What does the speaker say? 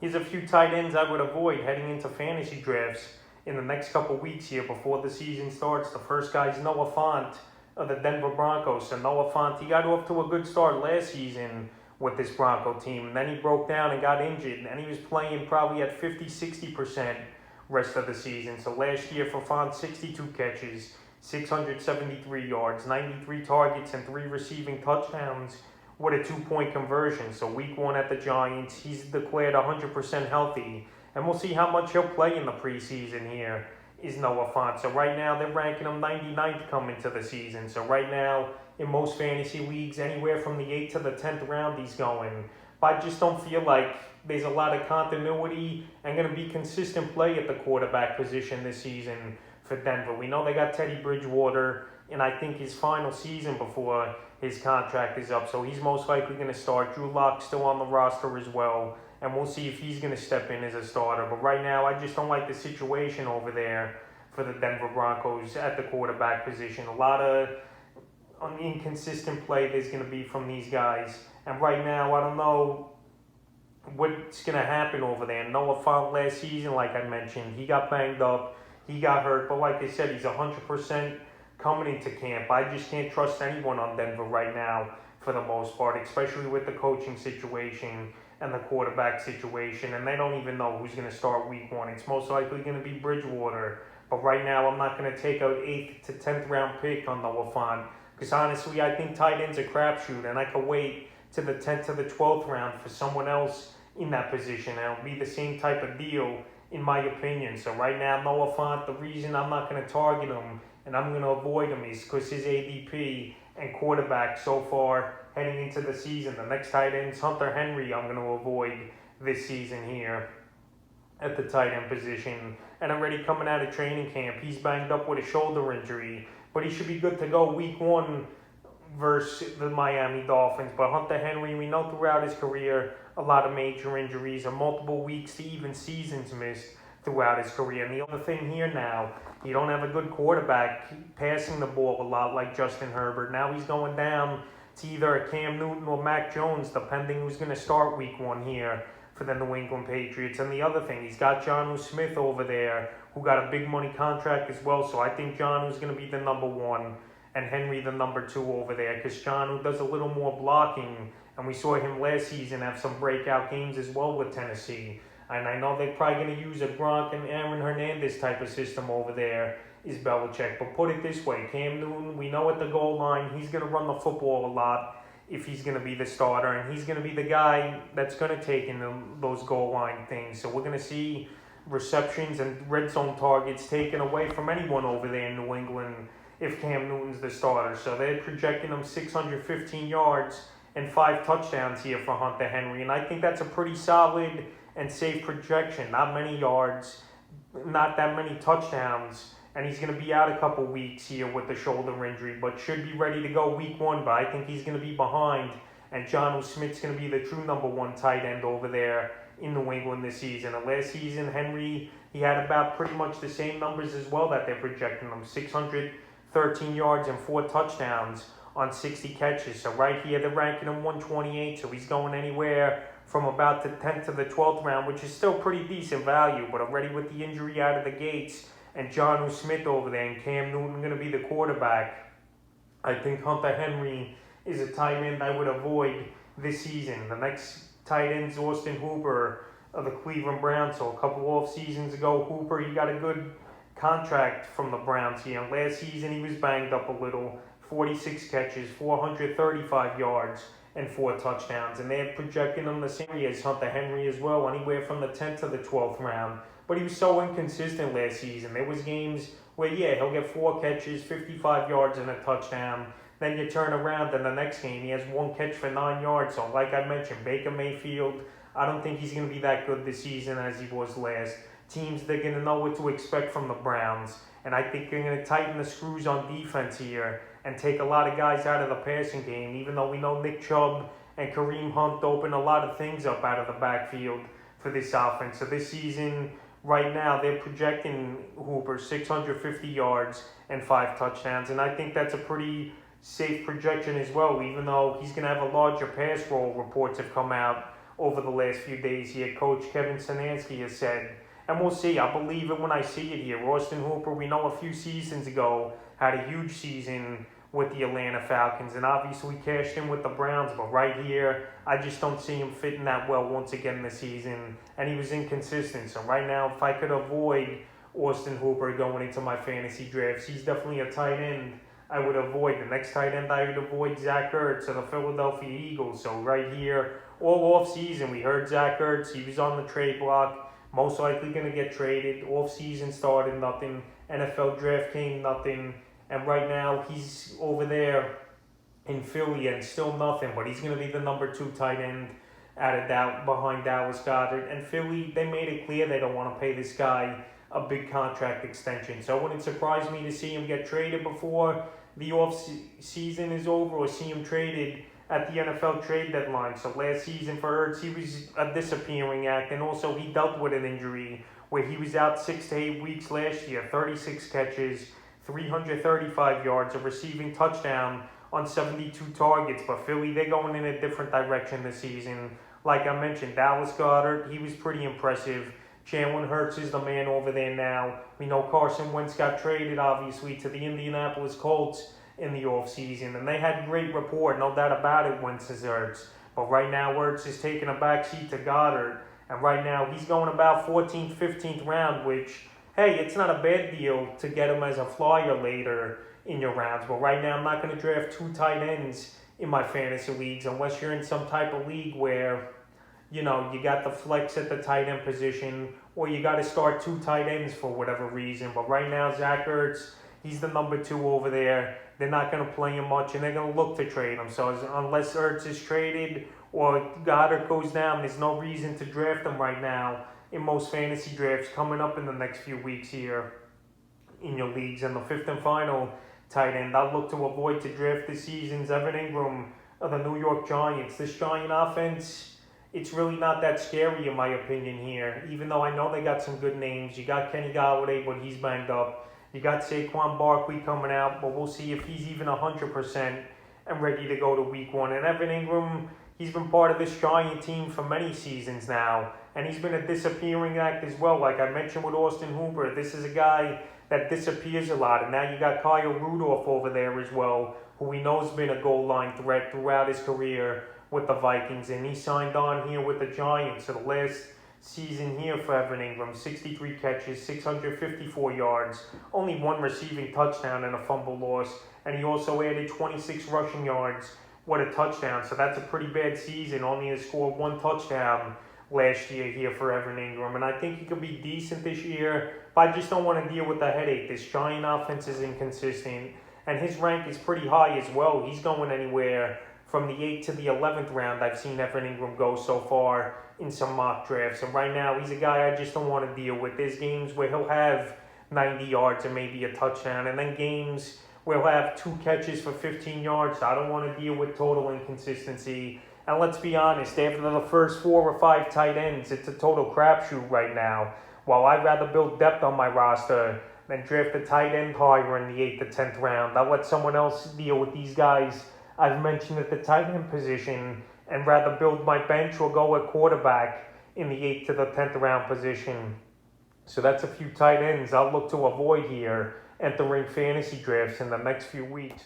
here's a few tight ends I would avoid heading into fantasy drafts in the next couple weeks here before the season starts. The first guy is Noah Fant of the Denver Broncos. So Noah Fant, he got off to a good start last season with this Bronco team. And then he broke down and got injured. And he was playing probably at 50-60% rest of the season. So last year for Fant, 62 catches, 673 yards, 93 targets, and 3 receiving touchdowns with a 2-point conversion. So week 1 at the Giants, he's declared 100% healthy. And we'll see how much he'll play in the preseason here, is Noah Fant. So right now, they're ranking him 99th coming to the season. So right now, in most fantasy leagues, anywhere from the 8th to the 10th round he's going. But I just don't feel like there's a lot of continuity and going to be consistent play at the quarterback position this season for Denver. We know they got Teddy Bridgewater, and I think his final season before his contract is up. So he's most likely going to start. Drew Lock's still on the roster as well. And we'll see if he's going to step in as a starter. But right now, I just don't like the situation over there for the Denver Broncos at the quarterback position. A lot of inconsistent play there's going to be from these guys. And right now, I don't know what's going to happen over there. Noah Fant last season, like I mentioned, he got banged up. He got hurt. But like I said, he's 100% coming into camp. I just can't trust anyone on Denver right now for the most part, especially with the coaching situation and the quarterback situation, and they don't even know who's going to start week 1. It's most likely going to be Bridgewater, but right now I'm not going to take an 8th to 10th round pick on Noah Fant, because honestly I think tight end's a crapshoot, and I could wait to the 10th to the 12th round for someone else in that position, and it'll be the same type of deal in my opinion. So right now Noah Fant, the reason I'm not going to target him and I'm going to avoid him is because his ADP and quarterback so far heading into the season. The next tight end is Hunter Henry. I'm going to avoid this season here at the tight end position. And already coming out of training camp, he's banged up with a shoulder injury, but he should be good to go week 1 versus the Miami Dolphins. But Hunter Henry, we know throughout his career, a lot of major injuries and multiple weeks to even seasons missed throughout his career. And the other thing here now, you don't have a good quarterback passing the ball a lot like Justin Herbert. Now he's going down to either a Cam Newton or Mac Jones, depending who's going to start week 1 here for the New England Patriots. And the other thing, he's got Jonnu Smith over there, who got a big money contract as well. So I think Jonnu's going to be the number 1 and Henry the number 2 over there, because Jonnu does a little more blocking. And we saw him last season have some breakout games as well with Tennessee. And I know they're probably going to use a Gronk and Aaron Hernandez type of system over there, is Belichick. But put it this way, Cam Newton, we know at the goal line, he's going to run the football a lot if he's going to be the starter. And he's going to be the guy that's going to take in those goal line things. So we're going to see receptions and red zone targets taken away from anyone over there in New England if Cam Newton's the starter. So they're projecting him 615 yards and 5 touchdowns here for Hunter Henry. And I think that's a pretty solid and safe projection. Not many yards, not that many touchdowns, and he's going to be out a couple weeks here with the shoulder injury, but should be ready to go week 1. But I think he's going to be behind, and Jonnu Smith's going to be the true number 1 tight end over there in New England this season. And last season, Henry, he had about pretty much the same numbers as well that they're projecting him, 613 yards and 4 touchdowns on 60 catches. So right here, they're ranking him 128, so he's going anywhere from about the 10th to the 12th round, which is still pretty decent value. But already with the injury out of the gates and Jonnu Smith over there and Cam Newton going to be the quarterback, I think Hunter Henry is a tight end I would avoid this season. The next tight end is Austin Hooper of the Cleveland Browns. So a couple off seasons ago, Hooper, he got a good contract from the Browns here. And last season, he was banged up a little. 46 catches, 435 yards, and 4 touchdowns. And they're projecting him the same as Hunter Henry as well, anywhere from the 10th to the 12th round. But he was so inconsistent last season. There was games where, he'll get 4 catches, 55 yards, and a touchdown. Then you turn around, and the next game, he has 1 catch for 9 yards. So like I mentioned, Baker Mayfield, I don't think he's going to be that good this season as he was last. Teams, they're going to know what to expect from the Browns. And I think they're going to tighten the screws on defense here and take a lot of guys out of the passing game, even though we know Nick Chubb and Kareem Hunt open a lot of things up out of the backfield for this offense. So this season, right now, they're projecting Hooper 650 yards and 5 touchdowns. And I think that's a pretty safe projection as well, even though he's going to have a larger pass roll, reports have come out over the last few days here. Coach Kevin Stefanski has said, and we'll see. I believe it when I see it here. Austin Hooper, we know a few seasons ago, had a huge season with the Atlanta Falcons, and obviously cashed in with the Browns. But right here, I just don't see him fitting that well once again this season, and he was inconsistent. So right now, if I could avoid Austin Hooper going into my fantasy drafts, he's definitely a tight end I would avoid. The next tight end I would avoid, Zach Ertz of the Philadelphia Eagles. So right here, all off season, we heard Zach Ertz, he was on the trade block, most likely going to get traded. Off season started, nothing. NFL draft came, nothing. And right now, he's over there in Philly and still nothing. But he's going to be the number 2 tight end behind Dallas Goedert. And Philly, they made it clear they don't want to pay this guy a big contract extension. So it wouldn't surprise me to see him get traded before the off-season is over, or see him traded at the NFL trade deadline. So last season for Ertz, he was a disappearing act. And also, he dealt with an injury where he was out 6 to 8 weeks last year. 36 catches, 335 yards, a receiving touchdown on 72 targets. But Philly, they're going in a different direction this season. Like I mentioned, Dallas Goedert, he was pretty impressive. Jalen Hurts is the man over there now. We know Carson Wentz got traded, obviously, to the Indianapolis Colts in the offseason. And they had great rapport, no doubt about it, Wentz is Hurts. But right now, Hurts is taking a backseat to Goddard. And right now, he's going about 14th, 15th round, which, hey, it's not a bad deal to get him as a flyer later in your rounds. But right now, I'm not going to draft 2 tight ends in my fantasy leagues unless you're in some type of league where, you know, you got the flex at the tight end position, or you got to start 2 tight ends for whatever reason. But right now, Zach Ertz, he's the number 2 over there. They're not going to play him much, and they're going to look to trade him. So unless Ertz is traded or Goddard goes down, there's no reason to draft him right now in most fantasy drafts coming up in the next few weeks here in your leagues. And the 5th and final tight end I'll look to avoid to draft this season's Evan Ingram of the New York Giants. This Giant offense, it's really not that scary in my opinion here, even though I know they got some good names. You got Kenny Golladay, but he's banged up. You got Saquon Barkley coming out, but we'll see if he's even 100% and ready to go to week 1. And Evan Ingram, he's been part of this Giant team for many seasons now, and he's been a disappearing act as well. Like I mentioned with Austin Hooper, this is a guy that disappears a lot. And now you got Kyle Rudolph over there as well, who we know has been a goal line threat throughout his career with the Vikings. And he signed on here with the Giants. So the last season here for Evan Ingram, 63 catches, 654 yards, only 1 receiving touchdown and a fumble loss. And he also added 26 rushing yards with a touchdown. So that's a pretty bad season. Only has scored 1 touchdown last year here for Evan Ingram. And I think he could be decent this year, but I just don't want to deal with the headache. This Giant offense is inconsistent, and his rank is pretty high as well. He's going anywhere from the 8th to the 11th round. I've seen Evan Ingram go so far in some mock drafts. And right now, he's a guy I just don't want to deal with. There's games where he'll have 90 yards and maybe a touchdown, and then games where he'll have 2 catches for 15 yards. So I don't want to deal with total inconsistency. And let's be honest, after the first 4 or 5 tight ends, it's a total crapshoot right now. While I'd rather build depth on my roster than draft a tight end higher in the 8th to 10th round, I'll let someone else deal with these guys I've mentioned at the tight end position, and rather build my bench or go at quarterback in the 8th to the 10th round position. So that's a few tight ends I'll look to avoid here entering fantasy drafts in the next few weeks.